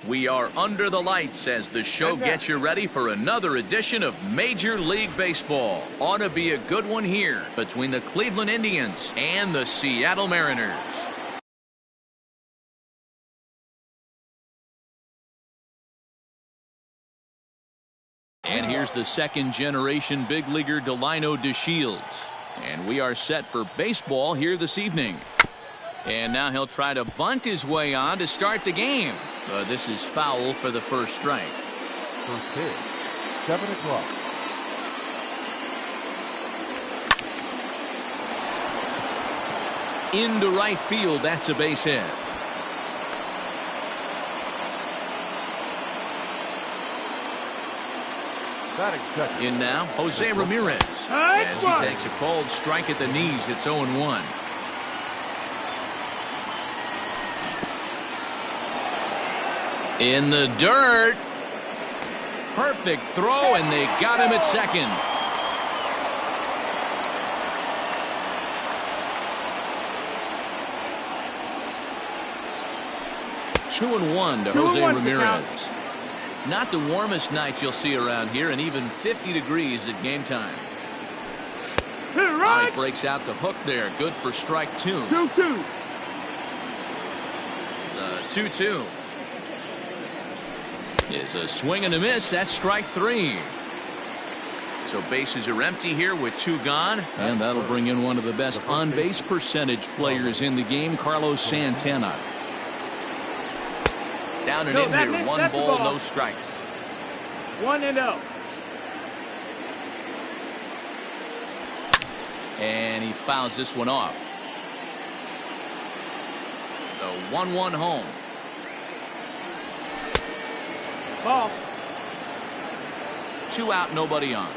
We are under the lights as the show gets you ready for another edition of Major League Baseball. Ought to be a good one here between the Cleveland Indians and the Seattle Mariners. And here's the second-generation big leaguer Delino DeShields. And we are set for baseball here this evening. And now he'll try to bunt his way on to start the game. This is foul for the first strike. First pitch, 7 o'clock. Into right field, that's a base hit. In now, Jose Ramirez. As he takes a called strike at the knees, it's 0-1. In the dirt. Perfect throw, and they got him at second. Two and one to Jose Ramirez. Not the warmest night you'll see around here, and even 50 degrees at game time. He breaks out the hook there. Good for strike two. 2-2. The 2-2 is a swing and a miss. That's strike three. So bases are empty here with two gone. And that'll bring in one of the best on-base percentage players in the game, Carlos Santana. Down and in here, one ball, no strikes. 1-0. And he fouls this one off. The 1-1 home. Ball. 2 out, nobody on.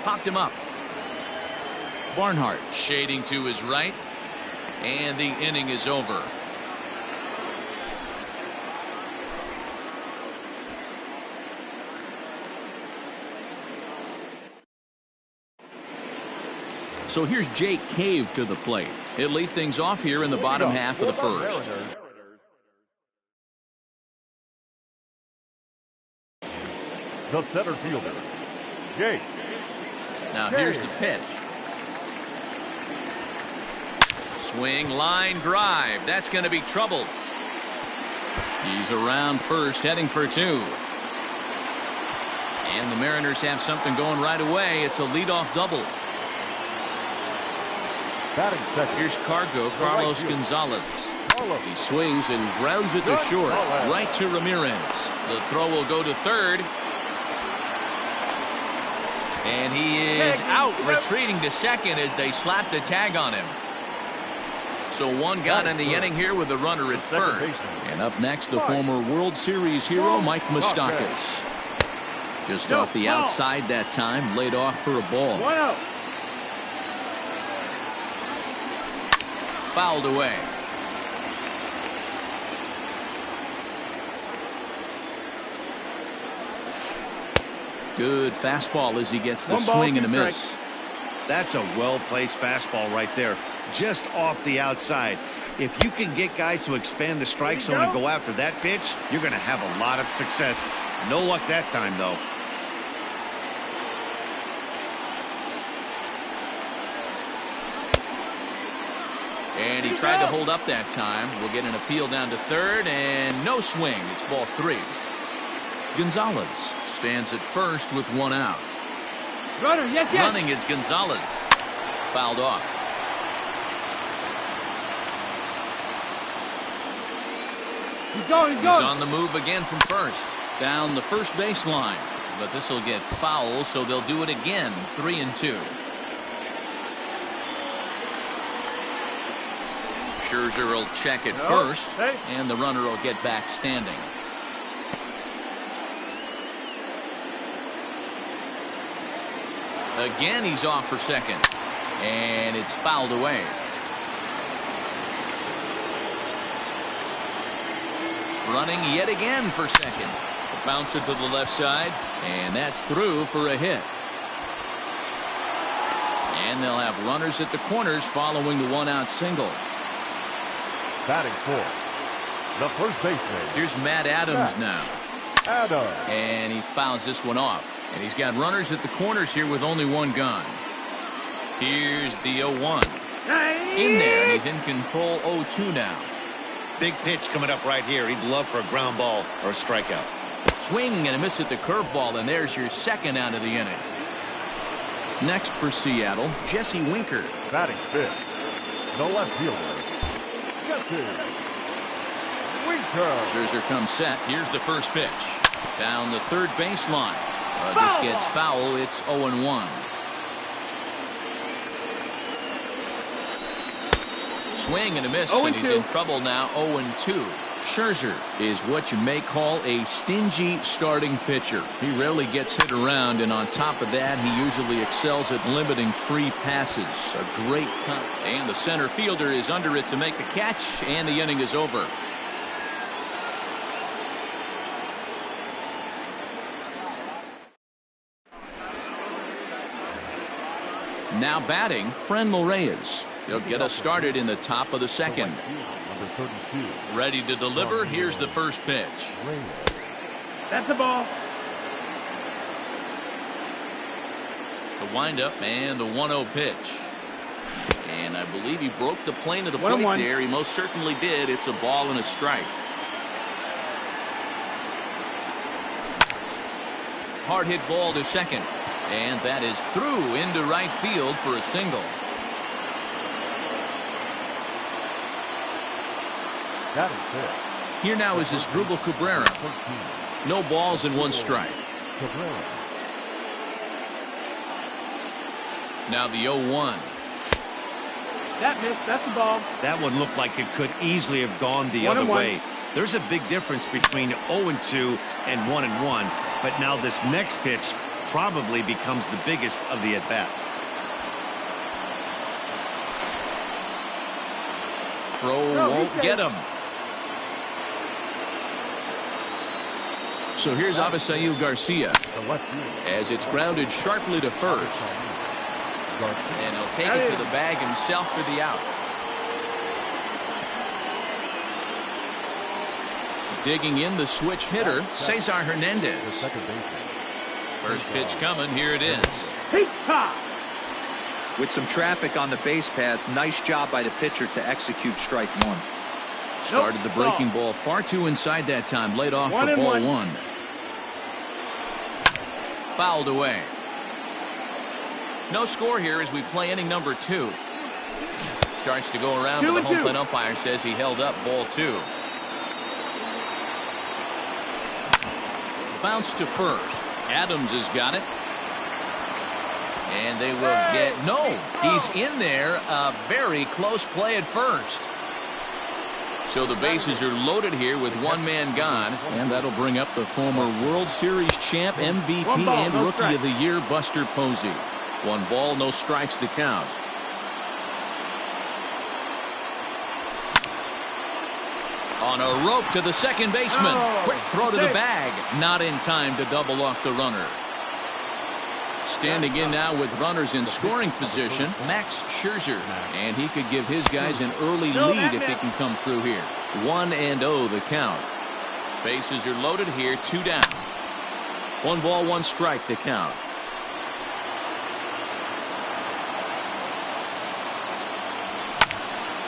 Popped him up. Barnhart shading to his right. And the inning is over. So here's Jake Cave to the plate. He'll lead things off here in the bottom half of the first. The center fielder, Jake. Now here's the pitch. Swing, line, drive. That's going to be trouble. He's around first, heading for two. And the Mariners have something going right away. It's a leadoff double. Here's Carlos Gonzalez. He swings and grounds it to short. Right to Ramirez. The throw will go to third. And he is out, retreating to second as they slap the tag on him. So one got in the inning here with a runner at first. And up next, the former World Series hero, Mike Moustakas. Just off the outside that time, laid off for a ball. 1-0. Fouled away. Good fastball as he gets the swing and a miss. That's a well-placed fastball right there. Just off the outside. If you can get guys to expand the strike zone and go after that pitch, you're going to have a lot of success. No luck that time, though. And he tried to hold up that time. We'll get an appeal down to third, and no swing. It's ball three. Gonzalez stands at first with one out. Runner, yes. Running is Gonzalez. Fouled off. He's going. He's on the move again from first. Down the first baseline. But this will get foul, so they'll do it again. 3-2. Scherzer will check at first, and the runner will get back standing. Again, he's off for second, and it's fouled away. Running yet again for second. Bounce it to the left side, and that's through for a hit. And they'll have runners at the corners following the one-out single. Batting fourth, the first baseman. Here's Matt Adams now. Adams. And he fouls this one off. And he's got runners at the corners here with only one gone. Here's the 0-1. In there, and he's in control 0-2 now. Big pitch coming up right here. He'd love for a ground ball or a strikeout. Swing and a miss at the curveball, and there's your second out of the inning. Next for Seattle, Jesse Winker. Batting fifth, the left fielder, Jesse Winker. Scherzer comes set. Here's the first pitch. Down the third baseline. This gets foul. It's 0-1. Swing and a miss, and he's in trouble now. 0-2. Scherzer is what you may call a stingy starting pitcher. He rarely gets hit around, and on top of that, he usually excels at limiting free passes. A great cut. And the center fielder is under it to make the catch, and the inning is over. Now batting, Franmil Reyes. He'll get us started in the top of the second. Ready to deliver. Here's the first pitch. That's a ball. The windup and the 1-0 pitch. And I believe he broke the plane of the plate there. He most certainly did. It's a ball and a strike. Hard hit ball to second. And that is through into right field for a single. Here now is Asdrubal Cabrera. No balls and one strike. Now the 0-1. That missed. That's the ball. That one looked like it could easily have gone the other way. There's a big difference between 0-2 and 1-1. But now this next pitch probably becomes the biggest of the at-bat. Throw won't get him. So here's Avisail Garcia as it's grounded sharply to first. And he'll take it to the bag himself for the out. Digging in the switch hitter, Cesar Hernandez. First pitch coming. Here it is. With some traffic on the base paths, nice job by the pitcher to execute strike one. Started the breaking ball far too inside that time. Laid off for ball one. Fouled away. No score here as we play inning number 2. Starts to go around, but the home plate umpire says he held up ball 2. Bounce to first. Adams has got it. And they will get... No, he's in there. A very close play at first. So the bases are loaded here with one man gone. And that'll bring up the former World Series champ, MVP, and Rookie of the Year, Buster Posey. 1 ball, no strikes the count. On a rope to the second baseman. Quick throw to the bag. Not in time to double off the runner. Standing in now with runners in scoring position, Max Scherzer. And he could give his guys an early lead if he can come through here. 1-0 the count. Bases are loaded here, 2 down. 1 ball, 1 strike the count.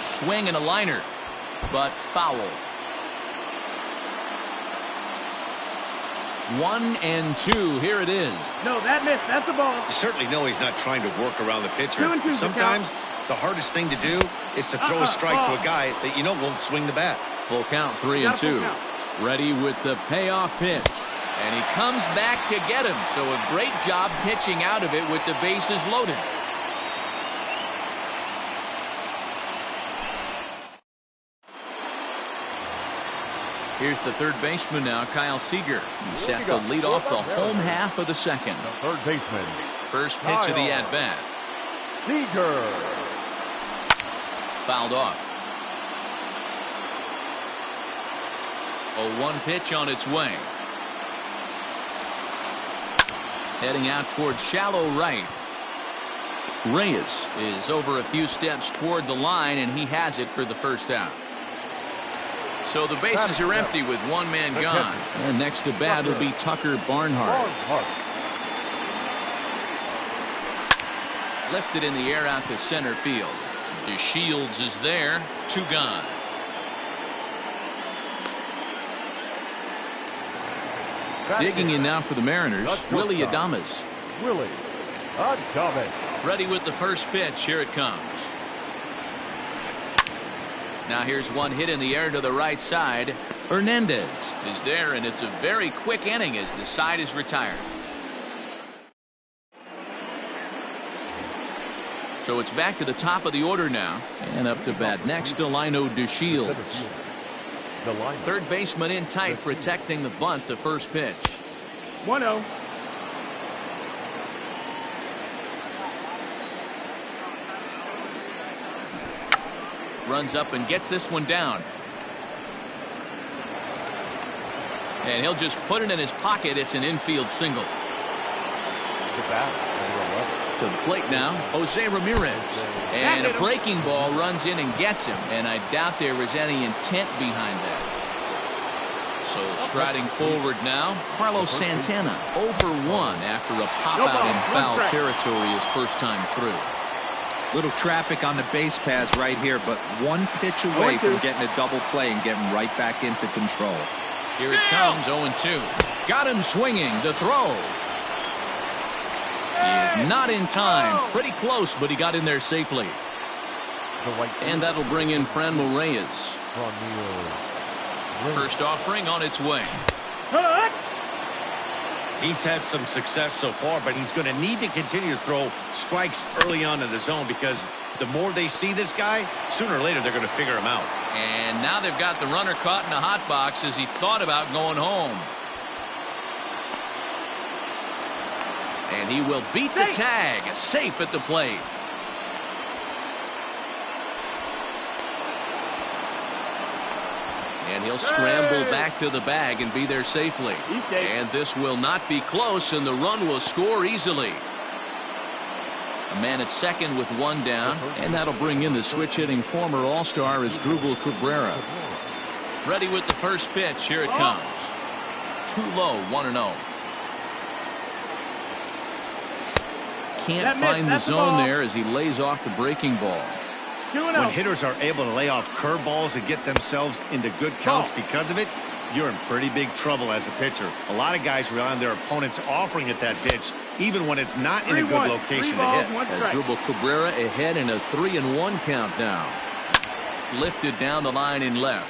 Swing and a liner, but foul. 1-2. Here it is. No, that missed. That's the ball. You certainly know he's not trying to work around the pitcher. Sometimes the hardest thing to do is to throw a strike to a guy that you know won't swing the bat. Full count, 3-2. Ready with the payoff pitch. And he comes back to get him. So a great job pitching out of it with the bases loaded. Here's the third baseman now, Kyle Seager. He's set to lead off the home half of the second. The third baseman. First pitch of the at-bat. Seager. Fouled off. 0-1 pitch on its way. Heading out towards shallow right. Reyes is over a few steps toward the line, and he has it for the first out. So the bases are empty with one man gone. And next to bat will be Tucker Barnhart. Lifted in the air out to center field. DeShields is there. 2 gone. Digging in now for the Mariners, Willy Adames. Willy Adames. Ready with the first pitch. Here it comes. Now here's one hit in the air to the right side. Hernandez is there, and it's a very quick inning as the side is retired. So it's back to the top of the order now. And up to bat next, Delino DeShields. Third baseman in tight, protecting the bunt, the first pitch. 1-0. Runs up and gets this one down. And he'll just put it in his pocket. It's an infield single. To the plate now, Jose Ramirez. And a breaking ball runs in and gets him. And I doubt there was any intent behind that. So striding forward now, Carlos Santana. 0-for-1 after a pop-out in foul territory his first time through. Little traffic on the base paths right here, but one pitch away from getting a double play and getting right back into control. Here it comes, 0-2. Got him swinging, the throw. He is not in time. Pretty close, but he got in there safely. And that'll bring in Franmil Reyes. First offering on its way. He's had some success so far, but he's going to need to continue to throw strikes early on in the zone, because the more they see this guy, sooner or later they're going to figure him out. And now they've got the runner caught in the hot box as he thought about going home. And he will beat the tag. Safe at the plate. And he'll scramble back to the bag and be there safely. And this will not be close, and the run will score easily. A man at second with one down, and that'll bring in the switch-hitting former All-Star Asdrubal Cabrera. Ready with the first pitch. Here it comes. Too low, 1-0. Can't find the zone there as he lays off the breaking ball. When hitters are able to lay off curveballs and get themselves into good counts because of it, you're in pretty big trouble as a pitcher. A lot of guys rely on their opponents offering at that pitch, even when it's not in a good location to hit. Asdrubal Cabrera ahead in a 3-1 count now. Lifted down the line in left.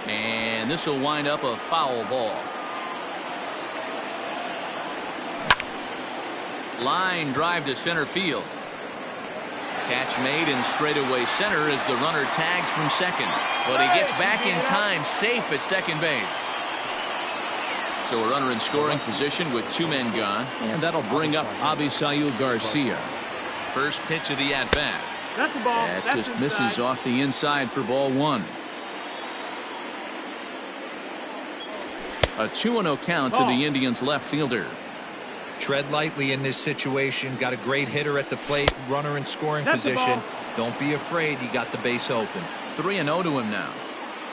And this will wind up a foul ball. Line drive to center field. Catch made in straightaway center as the runner tags from second. But he gets back in time, safe at second base. So a runner in scoring position with 2 men gone. And that'll bring up Avisail Garcia. First pitch of the at-bat. That's the ball. That just misses off the inside for ball 1. A 2-0 count to the Indians left fielder. Tread lightly in this situation. Got a great hitter at the plate, runner in scoring position. Don't be afraid. You got the base open. 3-0 to him now.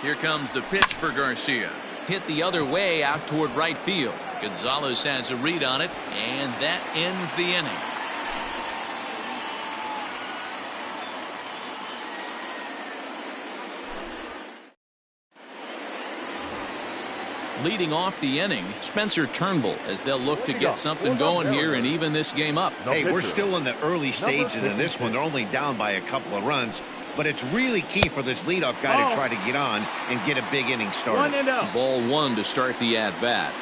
Here comes the pitch for Garcia. Hit the other way out toward right field. Gonzalez has a read on it, and that ends the inning. Leading off the inning, Spencer Turnbull, as they'll look to get something going here and even this game up. Hey, we're still in the early stages of this one. They're only down by a couple of runs, but it's really key for this leadoff guy to try to get on and get a big inning started. Ball 1 to start the at-bat.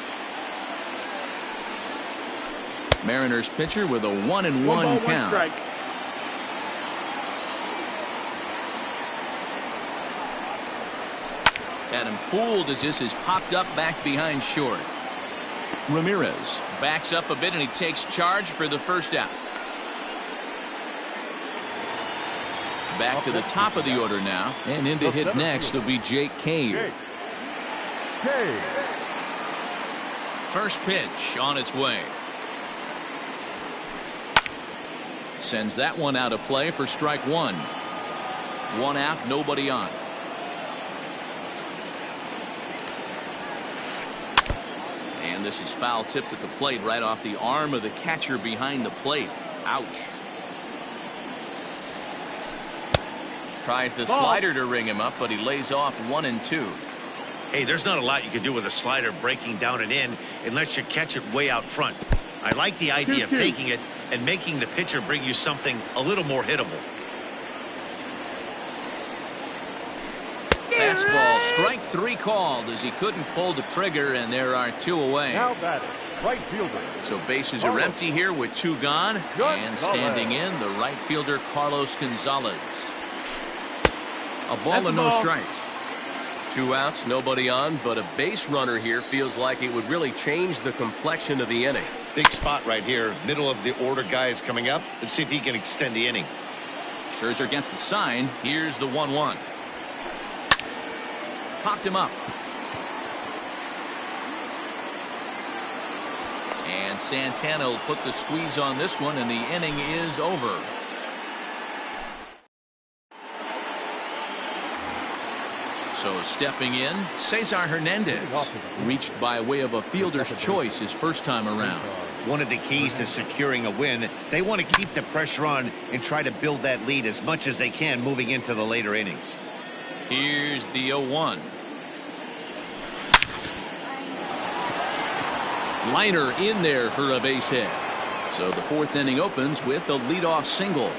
Mariners pitcher with a 1-1 count. Had him fooled as this is popped up back behind short. Ramirez backs up a bit and he takes charge for the first out. Back to the top of the order now, and in to hit next will be Jake Cave. First pitch on its way. Sends that one out of play for strike 1. 1 out, nobody on. And this is foul tipped at the plate right off the arm of the catcher behind the plate. Ouch. Tries the slider to ring him up, but he lays off 1-2. Hey, there's not a lot you can do with a slider breaking down and in unless you catch it way out front. I like the idea of taking it and making the pitcher bring you something a little more hittable. Fastball, strike 3 called as he couldn't pull the trigger, and there are 2 away. Now batting, right fielder. So bases are empty here with 2 gone, and standing in the right fielder Carlos Gonzalez. A ball and no strikes. 2 outs, nobody on, but a base runner here feels like it would really change the complexion of the inning. Big spot right here. Middle of the order guy is coming up. Let's see if he can extend the inning. Scherzer gets the sign. Here's the 1-1. Popped him up. And Santana will put the squeeze on this one, and the inning is over. So stepping in, Cesar Hernandez, reached by way of a fielder's choice his first time around. One of the keys to securing a win, they want to keep the pressure on and try to build that lead as much as they can moving into the later innings. Here's the 0-1. Liner in there for a base hit. So the 4th inning opens with a leadoff single.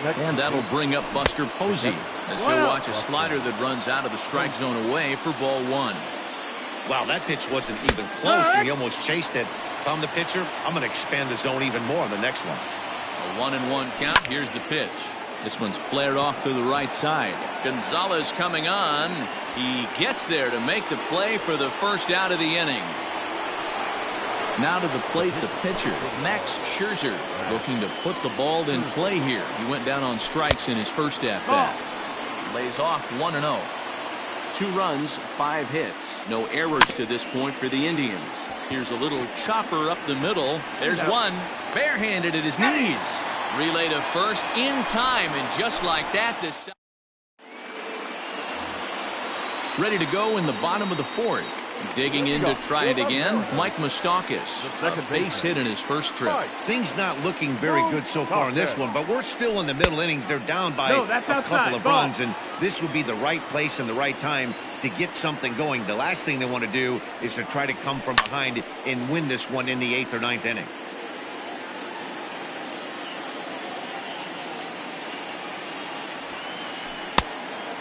And that'll bring up Buster Posey as he'll watch a slider that runs out of the strike zone away for ball 1. Wow, that pitch wasn't even close, and he almost chased it. If I'm the pitcher, I'm going to expand the zone even more on the next one. A 1-1 count. Here's the pitch. This one's flared off to the right side. Gonzalez coming on. He gets there to make the play for the first out of the inning. Now to the plate, the pitcher, Max Scherzer, looking to put the ball in play here. He went down on strikes in his first at-bat. Lays off 1-0. 2 runs, 5 hits. No errors to this point for the Indians. Here's a little chopper up the middle. There's one. Barehanded at his knees. Relay to first in time, and just like that, this ready to go in the bottom of the 4th. Digging in to try it again, Mike Moustakas, a base hit in his first trip. Things not looking very good so far in this one, but we're still in the middle innings. They're down by a couple of runs, and this would be the right place and the right time to get something going. The last thing they want to do is to try to come from behind and win this one in the 8th or 9th inning.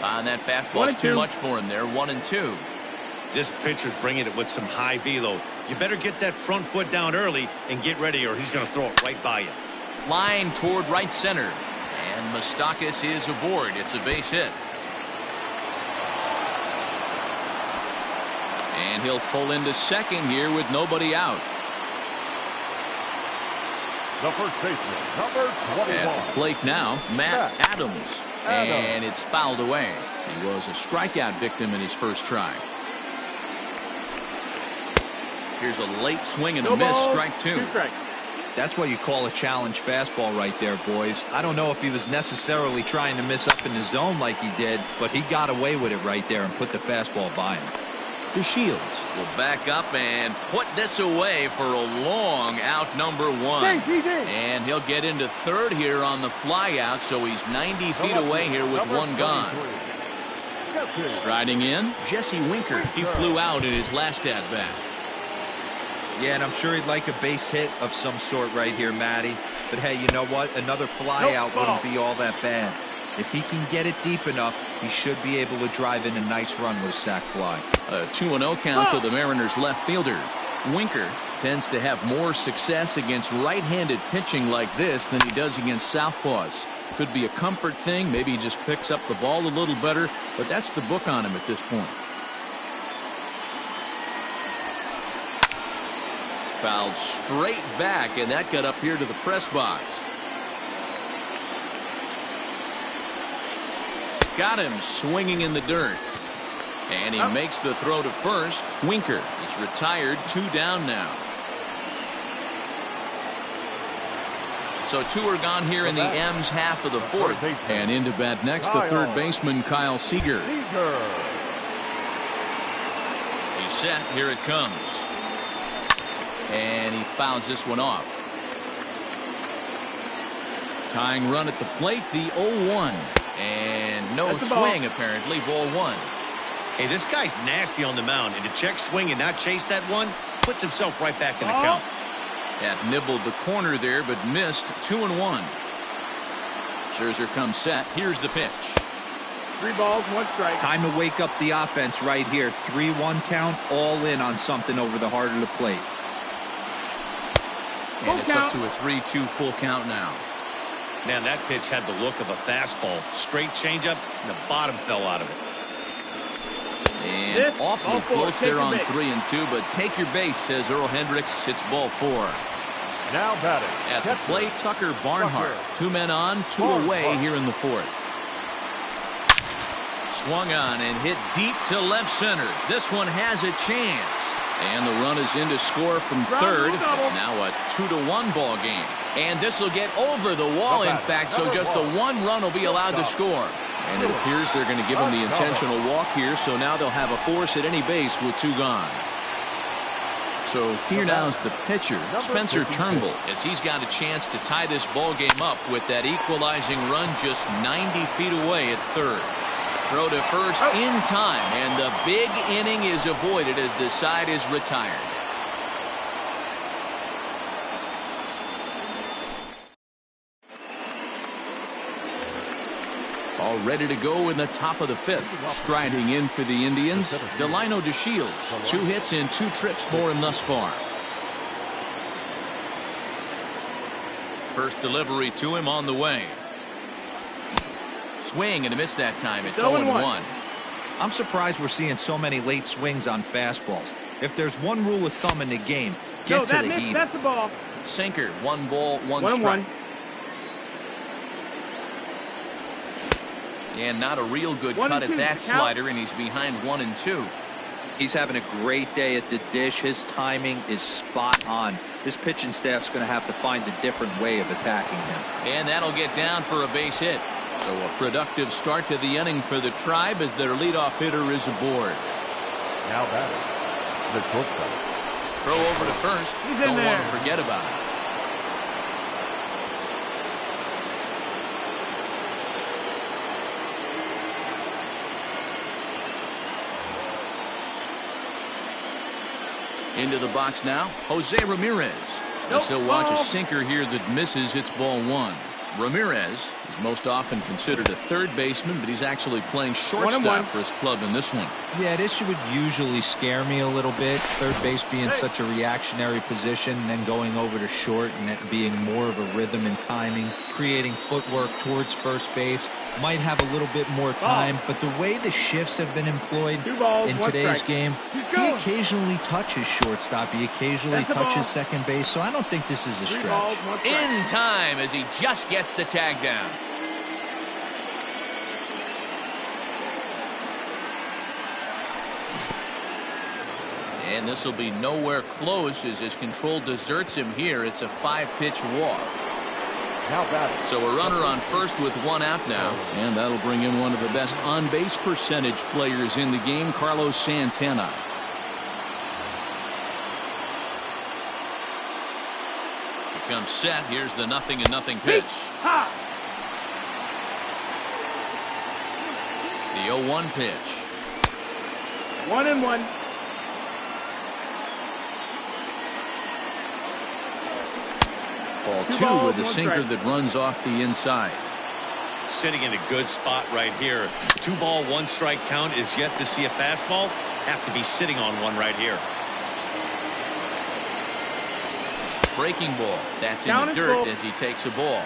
And that fastball's too much for him there. 1-2. This pitcher's bringing it with some high velo. You better get that front foot down early and get ready, or he's going to throw it right by you. Line toward right center. And Moustakas is aboard. It's a base hit. And he'll pull into second here with nobody out. The first baseman, number 21. At the plate now, Matt Adams. And it's fouled away. He was a strikeout victim in his first try. Here's a late swing and a miss, strike 2. That's what you call a challenge fastball right there, boys. I don't know if he was necessarily trying to miss up in the zone like he did, but he got away with it right there and put the fastball by him. DeShields will back up and put this away for a long out, number 1. And he'll get into third here on the fly out, so he's 90 feet away here with 1 gone. Striding in, Jesse Winker. He flew out in his last at-bat. Yeah, and I'm sure he'd like a base hit of some sort right here, Matty. But hey, you know what? Another fly out wouldn't be all that bad. If he can get it deep enough, he should be able to drive in a nice run with a sac fly. A 2-0 count to the Mariners left fielder. Winker tends to have more success against right-handed pitching like this than he does against southpaws. Could be a comfort thing. Maybe he just picks up the ball a little better, but that's the book on him at this point. Fouled straight back, and that got up here to the press box. Got him swinging in the dirt. And he makes the throw to first. Winker is retired, 2 down now. So 2 are gone here in the M's half of the 4th. And into bat next, the third baseman, Kyle Seager. set. Here it comes. And he fouls this one off. Tying run at the plate, the 0-1. And no swing, apparently. Ball one. Hey, this guy's nasty on the mound. And to check swing and not chase that one, puts himself right back in the count. That nibbled the corner there, but missed. 2-1. Scherzer comes set. Here's the pitch. 3 balls, 1 strike. Time to wake up the offense right here. 3-1 count, all in on something over the heart of the plate. And it's up to a 3-2 full count now. Man, that pitch had the look of a fastball. Straight changeup, and the bottom fell out of it. And awfully close there on 3-2, but take your base, says Earl Hendricks. It's ball 4. Now batting. At the plate, Tucker Barnhart. 2 men on, 2 away here in the 4th. Swung on and hit deep to left center. This one has a chance. And the run is in to score from third. It's now a 2-1 ball game. And this will get over the wall, in fact, so just the 1 run will be allowed to score. And it appears they're going to give him the intentional walk here, so now they'll have a force at any base with 2 gone. So here now's the pitcher, Spencer Turnbull, as he's got a chance to tie this ball game up with that equalizing run just 90 feet away at third. Throw to first in time, and the big inning is avoided as the side is retired. All ready to go in the top of the 5th. Striding in for the Indians, Delino DeShields. 2 hits and 2 trips for him thus far. First delivery to him on the way. Swing and a miss that time. It's 0-1. I'm surprised we're seeing so many late swings on fastballs. If there's one rule of thumb in the game, get to the heat. That's the ball. Sinker, 1 ball, 1 strike. And not a real good cut at that slider, and he's behind 1-2. He's having a great day at the dish. His timing is spot on. His pitching staff's going to have to find a different way of attacking him. And that'll get down for a base hit. So a productive start to the inning for the Tribe as their leadoff hitter is aboard. Now batting. The shortstop. Throw over to first. Don't want to forget about it. Into the box now, Jose Ramirez. He'll watch a sinker here that misses. It's ball 1. Ramirez is most often considered a third baseman, but he's actually playing shortstop for his club in this one. Yeah, this would usually scare me a little bit. Third base being such a reactionary position, and then going over to short and that being more of a rhythm and timing, creating footwork towards first base. Might have a little bit more time, but the way the shifts have been employed in today's game, he occasionally touches shortstop, he occasionally touches second base, so I don't think this is a stretch. In time as he just gets the tag down. And this will be nowhere close as his control deserts him here. It's a 5-pitch walk. So a runner on first with 1 out now, and that'll bring in one of the best on-base percentage players in the game, Carlos Santana. He comes set. Here's the 0-0 pitch. The 0-1 pitch. 1-1. Ball 2 with a sinker that runs off the inside. Sitting in a good spot right here. 2 ball, 1 strike count is yet to see a fastball. Have to be sitting on one right here. Breaking ball. That's in the dirt as he takes a ball.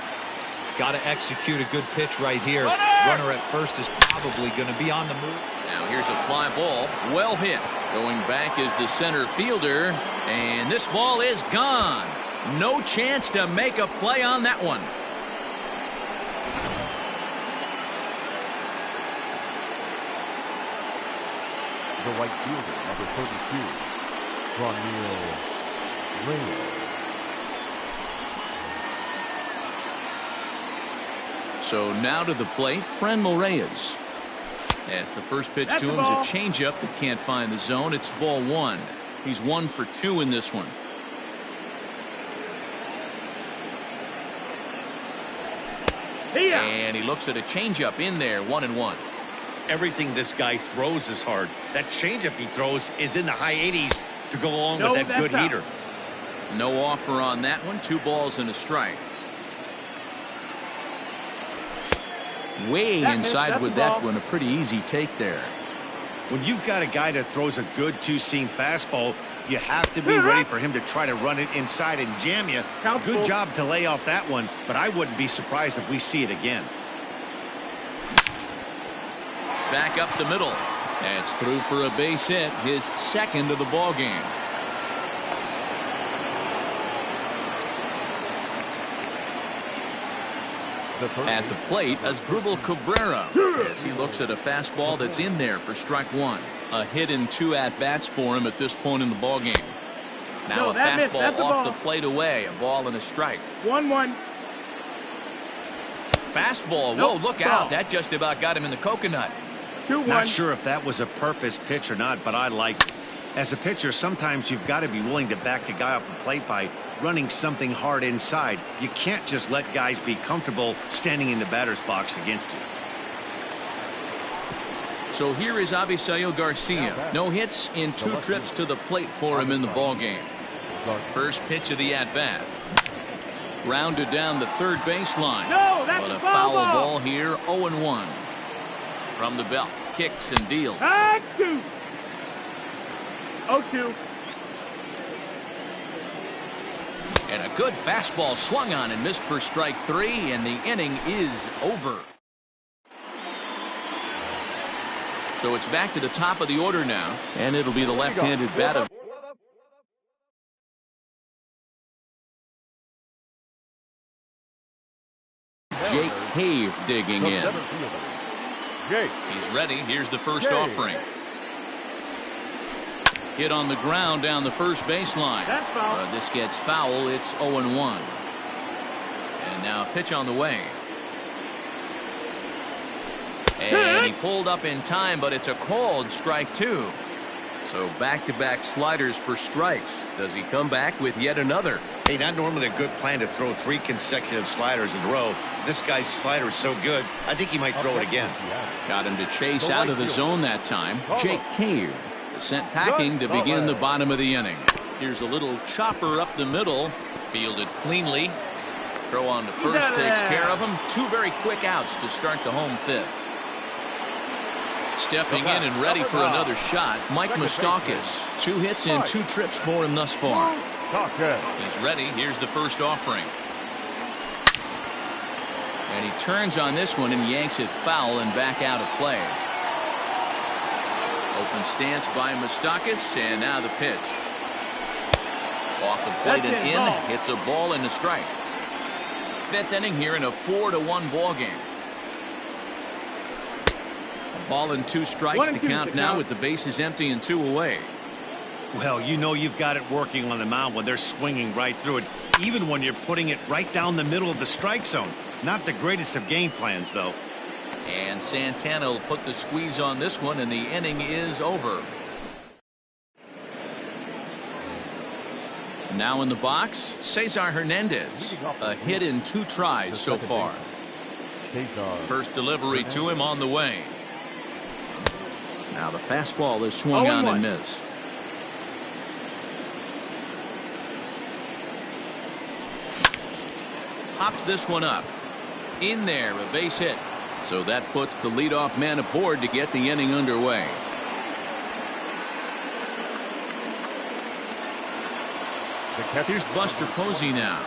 Got to execute a good pitch right here. Runner at first is probably going to be on the move. Now here's a fly ball. Well hit. Going back is the center fielder. And this ball is gone. No chance to make a play on that one. The right fielder, number 32, Franmil Reyes. So now to the plate, Franmil Reyes. As the first pitch to him is a changeup that can't find the zone. It's ball one. He's 1 for 2 in this one. And he looks at a changeup in there, 1-1. Everything this guy throws is hard. That changeup he throws is in the high 80s to go along with that good heater. No offer on that one. 2 balls and a strike. Way inside with that one. A pretty easy take there. When you've got a guy that throws a good two-seam fastball, you have to be ready for him to try to run it inside and jam you. Good job to lay off that one, but I wouldn't be surprised if we see it again. Back up the middle. That's through for a base hit, his second of the ball game. At the plate, Asdrubal Cabrera, as he looks at a fastball that's in there for strike 1. A hit and 2 at-bats for him at this point in the ball game. Now a fastball off the plate away, a ball and a strike. 1-1. Fastball, whoa, look out. That just about got him in the coconut. 2-1. Not sure if that was a purpose pitch or not, but I like it. As a pitcher, sometimes you've got to be willing to back the guy off the plate by running something hard inside. You can't just let guys be comfortable standing in the batter's box against you. So here is Avisail Garcia. No hits in 2 trips to the plate for him in the ball game. First pitch of the at-bat. Grounded down the third baseline. No, that's but a foul ball here, 0-1. From the belt, kicks and deals. 2. 0-2. And a good fastball swung on and missed for strike 3, and the inning is over. So it's back to the top of the order now, and it'll be the left-handed batter. Jake Cave digging in. He's ready. Here's the first offering. Hit on the ground down the first baseline. This gets foul. It's 0-1. And now a pitch on the way. And he pulled up in time, but it's a called strike 2. So back-to-back sliders for strikes. Does he come back with yet another? Hey, not normally a good plan to throw 3 consecutive sliders in a row. This guy's slider is so good, I think he might throw it again. Got him to chase out of the zone that time. Jake Cave sent packing to begin the bottom of the inning. Here's a little chopper up the middle. Fielded cleanly. Throw on to first takes care of him. 2 very quick outs to start the home 5th. Stepping in and ready for another shot, Mike Moustakas. 2 hits in 2 trips for him thus far. He's ready. Here's the first offering. And he turns on this one and yanks it foul and back out of play. Open stance by Moustakas, and now the pitch. Off the plate and in. It's a ball and a strike. 5th inning here in a 4-1 ball game. A ball and 2 strikes. The count now with the bases empty and 2 away. Well, you know you've got it working on the mound when they're swinging right through it, even when you're putting it right down the middle of the strike zone. Not the greatest of game plans, though. And Santana will put the squeeze on this one, and the inning is over. Now in the box, Cesar Hernandez. A hit in 2 tries so far. First delivery to him on the way. Now the fastball is swung on and missed. Pops this one up. In there, a base hit. So that puts the leadoff man aboard to get the inning underway. Here's Buster Posey now.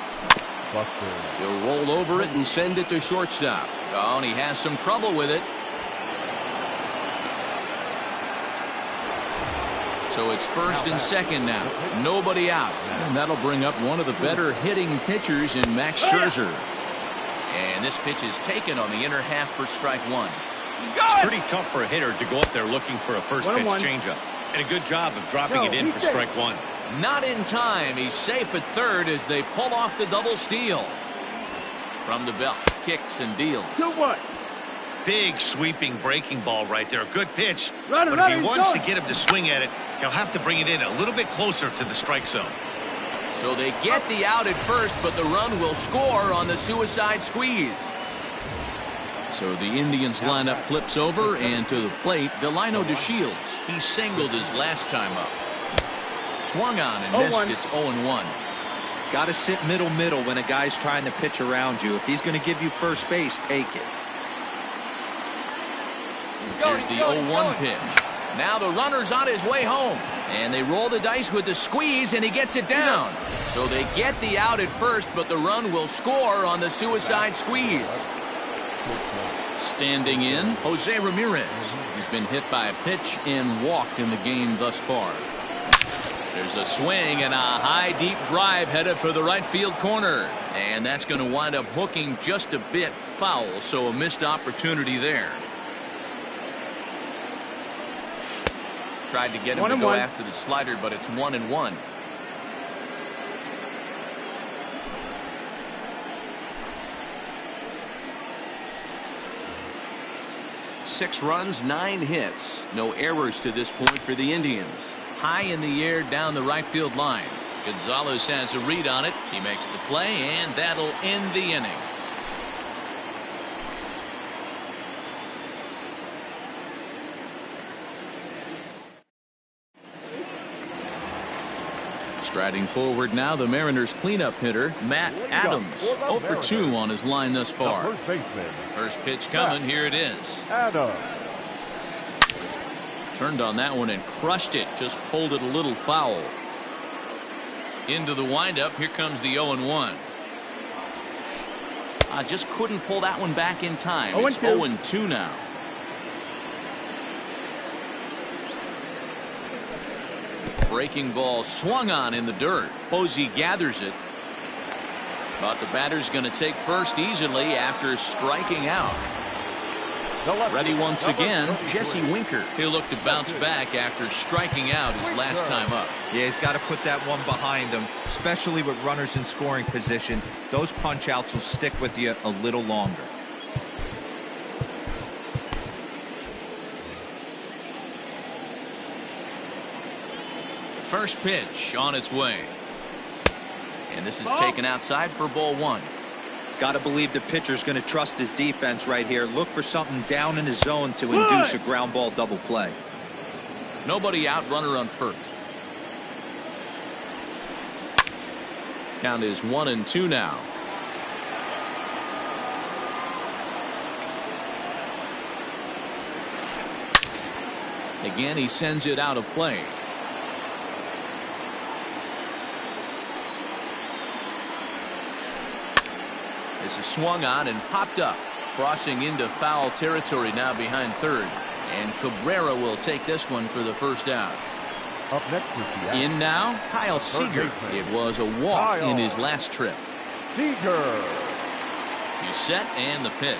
He'll roll over it and send it to shortstop. Oh, and he has some trouble with it. So it's first and second now. Nobody out. And that'll bring up one of the better hitting pitchers in Max Scherzer. And this pitch is taken on the inner half for strike 1. It's pretty tough for a hitter to go up there looking for a first pitch changeup. And a good job of dropping it in for strike 1. Not in time. He's safe at third as they pull off the double steal. From the belt, kicks and deals. 2-1. big sweeping breaking ball right there. A good pitch. Run, but run, if he he's wants going. to get him to swing at it, he'll have to bring it in a little bit closer to the strike zone. So they get the out at first, but the run will score on the suicide squeeze. So the Indians lineup flips over, and to the plate, Delino DeShields. He singled his last time up. Swung on and missed. It's 0-1. Got to sit middle when a guy's trying to pitch around you. If he's going to give you first base, take it. Here's the 0-1 pitch. Now the runner's on his way home. And they roll the dice with the squeeze, and he gets it down. So they get the out at first, but the run will score on the suicide squeeze. Standing in, Jose Ramirez. He's been hit by a pitch and walked in the game thus far. There's a swing and a high deep drive headed for the right field corner. And that's going to wind up hooking just a bit foul, so a missed opportunity there. Tried to get him to go after the slider, but it's 1-1. Six runs, 9 hits. No errors to this point for the Indians. High in the air down the right field line. Gonzalez has a read on it. He makes the play, and that'll end the inning. Striding forward now, the Mariners cleanup hitter, Matt Adams. 0 for 2 on his line thus far. First baseman. First pitch coming. Here it is. Adams. Turned on that one and crushed it. Just pulled it a little foul. Into the windup. Here comes the 0-1. Just couldn't pull that one back in time. It's 0-2 now. Breaking ball swung on in the dirt. Posey gathers it. But the batter's going to take first easily after striking out. Ready once again, Jesse Winker. He'll look to bounce back after striking out his last time up. Yeah, he's got to put that one behind him, especially with runners in scoring position. Those punch outs will stick with you a little longer. First pitch on its way. And this is taken outside for ball 1. Got to believe the pitcher's going to trust his defense right here. Look for something down in his zone to induce a ground ball double play. Nobody out, runner on first. Count is 1-2 now. Again, he sends it out of play. This is swung on and popped up, crossing into foul territory now behind third. And Cabrera will take this one for the first out. Up next with the In now, Kyle Seager. It was a walk in his last trip. Seager. He's set and the pitch.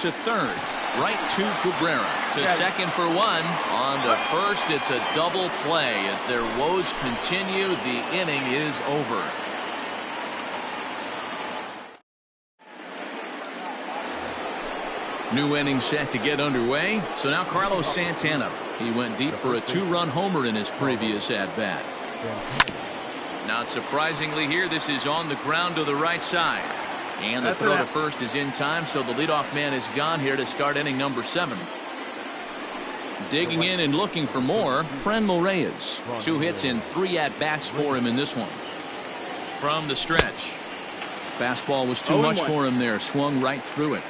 To third, right to Cabrera. To second for 1. On to first, it's a double play. As their woes continue, the inning is over. New inning set to get underway. So now Carlos Santana. He went deep for a 2-run homer in his previous at-bat. Not surprisingly here, this is on the ground to the right side. And the throw to first is in time, so the leadoff man is gone here to start inning number 7. Digging in and looking for more, Franmil Reyes. 2 hits and 3 at-bats for him in this one. From the stretch. Fastball was too much for him there. Swung right through it.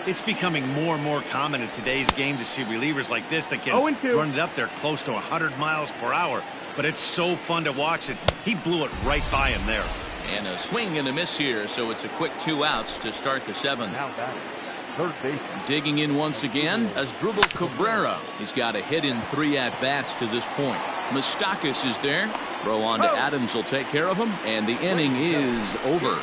It's becoming more and more common in today's game to see relievers like this that can run it up there close to 100 miles per hour. But it's so fun to watch it. He blew it right by him there. And a swing and a miss here, so it's a quick 2 outs to start the 7th. Third base. Digging in once again as Asdrubal Cabrera. He's got a hit in 3 at-bats to this point. Moustakas is there. Throw on to Adams will take care of him, and the inning is over.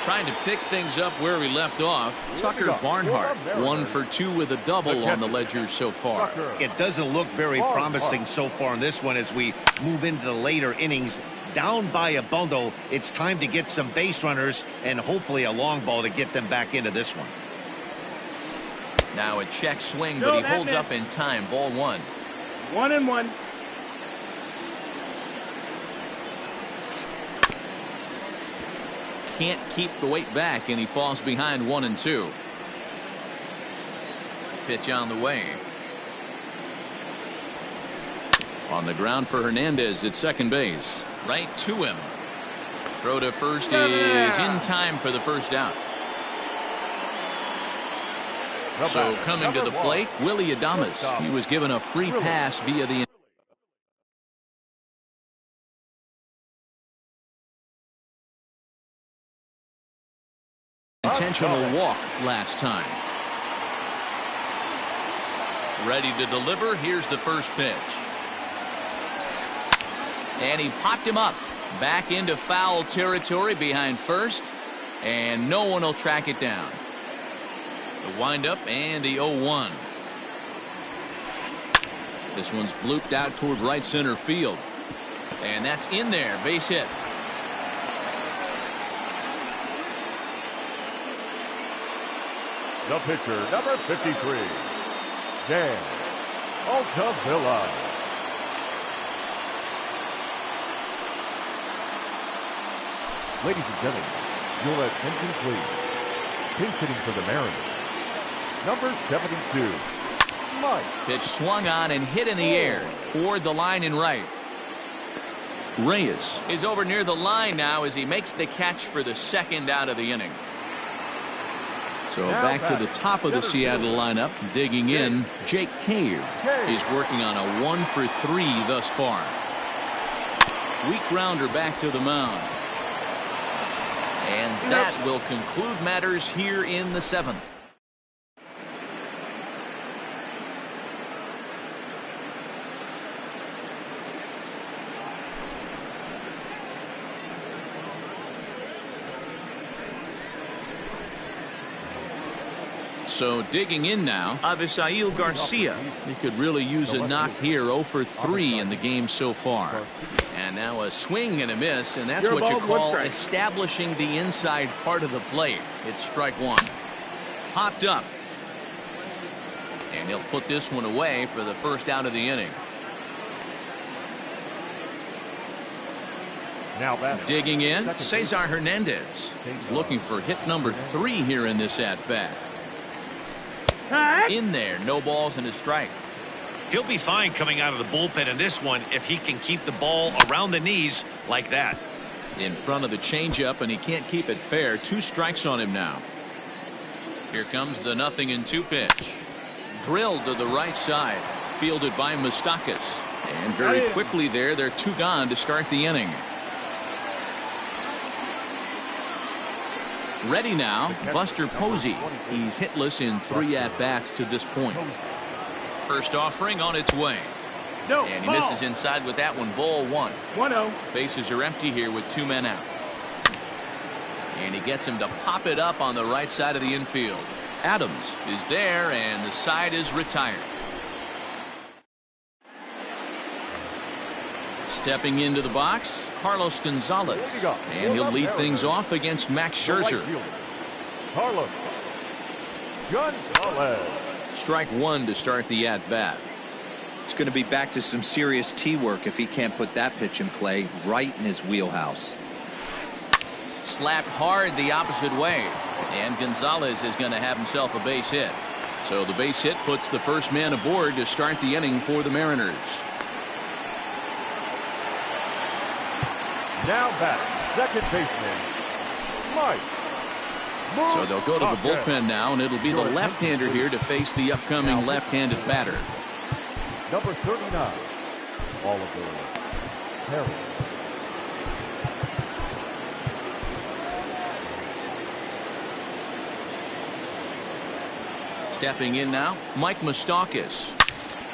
Trying to pick things up where we left off, Tucker Barnhart. 1 for 2 with a double on the ledger so far. It doesn't look very promising so far in this one as we move into the later innings. down by a bundle. It's time to get some base runners and hopefully a long ball to get them back into this one. Now a check swing, but he holds up in time. Ball 1. 1-1. Can't keep the weight back, and he falls behind 1-2. Pitch on the way. On the ground for Hernandez at second base. Right to him. Throw to first is in time for the first out. So coming to the plate, Willy Adames. He was given a free pass via the intentional walk last time. Ready to deliver. Here's the first pitch. And he popped him up. Back into foul territory behind first. And no one will track it down. The windup and the 0-1. This one's blooped out toward right center field. And that's in there. Base hit. The pitcher, number 53, Dan Altavilla. Ladies and gentlemen, your attention please. Base hitting for the Mariners, number 72, Mike. Pitch swung on and hit in the air toward the line and right. Reyes is over near the line now as he makes the catch for the second out of the inning. So back to the top of the Seattle lineup. Digging in, Jake Cave is working on a 1-for-3 thus far. Weak grounder back to the mound. And that will conclude matters here in the 7th. So digging in now, Avisail Garcia. He could really use a knock here. 0-for-3 in the game so far. And now a swing and a miss, and that's what you call establishing the inside part of the plate. It's strike 1. Popped up. And he'll put this one away for the first out of the inning. Now that digging in, Cesar Hernandez. He's looking for hit number 3 here in this at-bat. In there, no balls and a strike. He'll be fine coming out of the bullpen in this one if he can keep the ball around the knees like that. In front of the changeup, and he can't keep it fair. 2 strikes on him now. Here comes the 0-2 pitch. Drilled to the right side. Fielded by Moustakas. And very quickly there, they're 2 gone to start the inning. Ready now, Buster Posey. He's hitless in 3 at-bats to this point. First offering on its way. And he misses inside with that one. Ball 1. 1-0. Bases are empty here with 2 men out. And he gets him to pop it up on the right side of the infield. Adams is there, and the side is retired. Stepping into the box, Carlos Gonzalez. And he'll lead things off against Max Scherzer. Carlos Gonzalez. Strike 1 to start the at-bat. It's going to be back to some serious tee work if he can't put that pitch in play right in his wheelhouse. Slapped hard the opposite way. And Gonzalez is going to have himself a base hit. So the base hit puts the first man aboard to start the inning for the Mariners. Now back, second baseman, Mike. So they'll go to the bullpen now, and it'll be the left-hander here to face the upcoming left-handed batter. Number 39, Oliver Perry. Stepping in now, Mike Moustakas.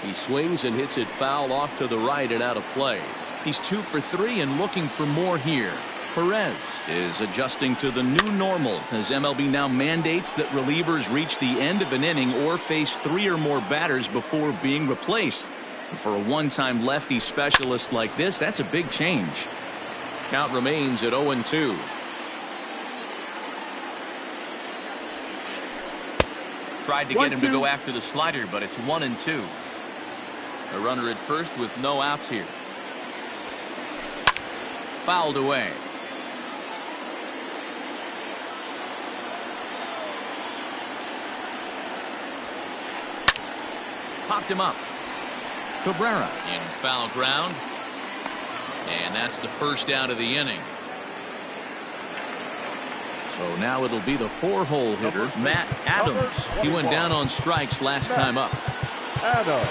He swings and hits it foul off to the right and out of play. He's 2 for 3 and looking for more here. Perez is adjusting to the new normal as MLB now mandates that relievers reach the end of an inning or face 3 or more batters before being replaced. For a one-time lefty specialist like this, that's a big change. Count remains at 0-2. Tried to get him to go after the slider, but it's 1-2. A runner at first with no outs here. Fouled away. Popped him up. Cabrera in foul ground. And that's the first out of the inning. So now it'll be the 4-hole hitter, Matt Adams. He went down on strikes last time up. Adams.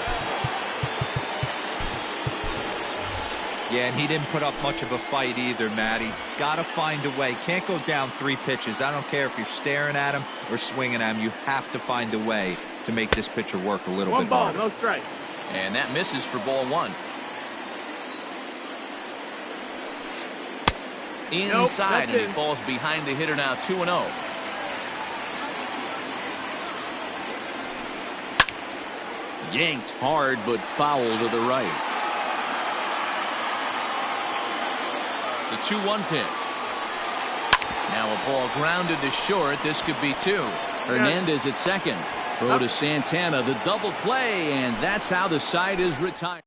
Yeah, and he didn't put up much of a fight either, Matty. Got to find a way. Can't go down 3 pitches. I don't care if you're staring at him or swinging at him. You have to find a way to make this pitcher work a little bit harder. 1 ball, no strike. And that misses for ball 1. Inside, and he falls behind the hitter now, 2-0. Yanked hard, but foul to the right. The 2-1 pitch. Now a ball grounded to short. This could be 2. Hernandez at second. Throw to Santana, the double play, and that's how the side is retired.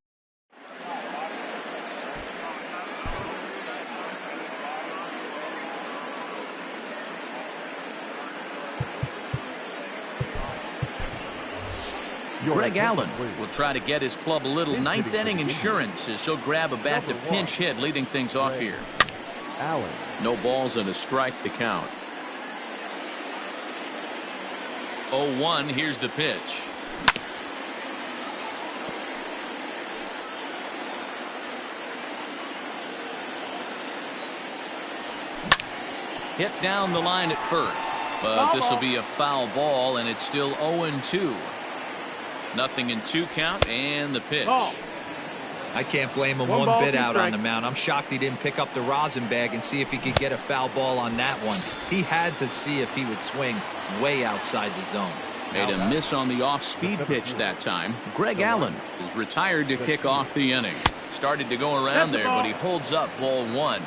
Greg Allen will try to get his club a little ninth inning insurance as he'll grab a bat to pinch hit, leading things off here. Allen. No balls and a strike to count. 0-1. Here's the pitch. Hit down the line at first, but this will be a foul ball, and it's still 0-2. Nothing in 2 count, and the pitch. I can't blame him one bit out on the mound. I'm shocked he didn't pick up the rosin bag and see if he could get a foul ball on that one. He had to see if he would swing way outside the zone. Made a miss on the off-speed pitch that time. Greg Allen is retired to kick off the inning. Started to go around there, but he holds up ball 1.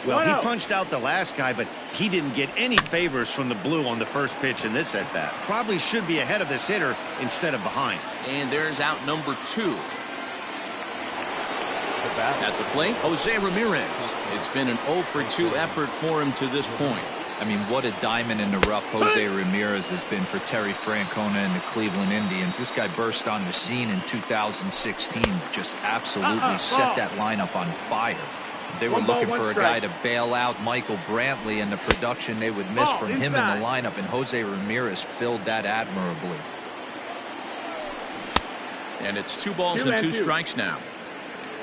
Well, he punched out the last guy, but he didn't get any favors from the blue on the first pitch in this at-bat. Probably should be ahead of this hitter instead of behind. And there's out number 2. At the plate, Jose Ramirez. It's been an 0-for-2 effort for him to this point. I mean, what a diamond in the rough Jose Ramirez has been for Terry Francona and the Cleveland Indians. This guy burst on the scene in 2016, just absolutely set that lineup on fire. They were looking for a guy to bail out Michael Brantley, and the production they would miss from him in the lineup, and Jose Ramirez filled that admirably. And it's 2 balls and 2 strikes now.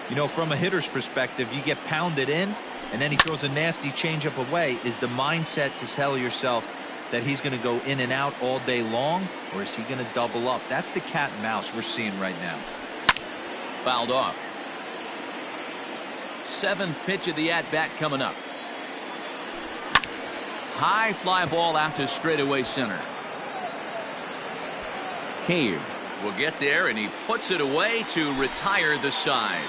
You know, from a hitter's perspective, you get pounded in, and then he throws a nasty changeup away. Is the mindset to tell yourself that he's going to go in and out all day long, or is he going to double up? That's the cat and mouse we're seeing right now. Fouled off. 7th pitch of the at-bat coming up. High fly ball out to straightaway center. Cave will get there, and he puts it away to retire the side.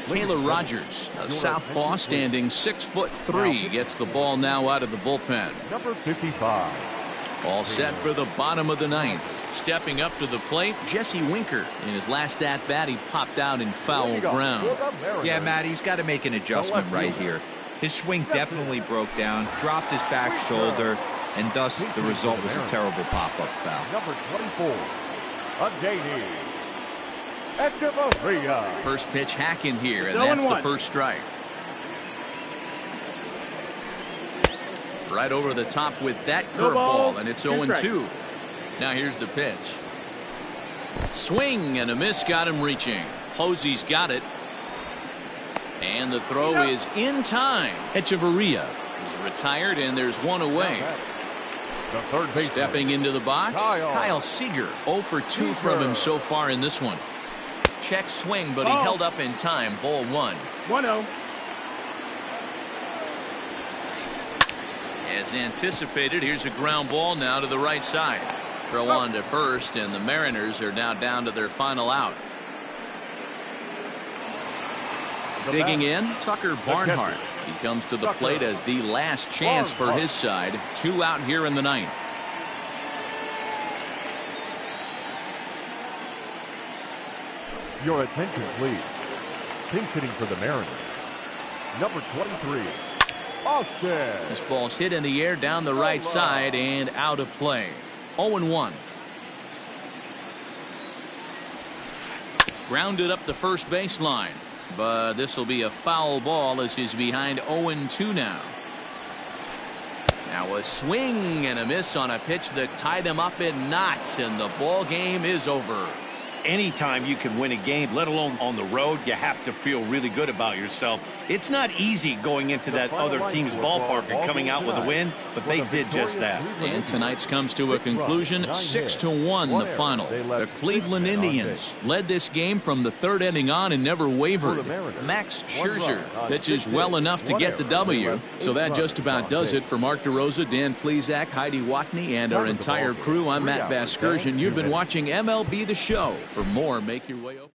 Taylor Rogers, a southpaw standing 6'3", gets the ball now out of the bullpen. Number 55. All set for the bottom of the 9th. Stepping up to the plate, Jesse Winker. In his last at-bat, he popped out in foul ground. Yeah, Matt, he's got to make an adjustment right here. His swing definitely broke down, dropped his back shoulder, and thus the result was a terrible pop-up foul. Number 24, Adeiny Echeverria. First pitch hack in here, and that's the first strike. Right over the top with that curveball, and it's 0-2. Now here's the pitch. Swing and a miss, got him reaching. Posey's got it. And the throw is in time. Echeverria is retired, and there's one away. The third baseman. Stepping into the box, Kyle Seager. 0-for-2 from him so far in this one. Check swing, but he held up in time. Ball 1. 1-0. As anticipated, here's a ground ball now to the right side. Throw on to first, and the Mariners are now down to their final out. Digging in, Tucker Barnhart. He comes to the plate as the last chance for his side. 2 out here in the ninth. Your attention, please. Pinch hitting for the Mariners. Number 23, Austin. This ball's hit in the air down the right side and out of play. 0-1. Grounded up the first baseline. But this will be a foul ball as he's behind 0-2 now. Now a swing and a miss on a pitch that tied him up in knots, and the ball game is over. Anytime you can win a game, let alone on the road, you have to feel really good about yourself. It's not easy going into that other team's ballpark and coming out with a win, but they did just that. And tonight's comes to a conclusion, 6-1 the final. The Cleveland Indians led this game from the third inning on and never wavered. Max Scherzer pitches well enough to get the W. So that just about does it for Mark DeRosa, Dan Plesac, Heidi Watney, and our entire crew. I'm Matt Vasgersian. You've been watching MLB The Show. For more, make your way over.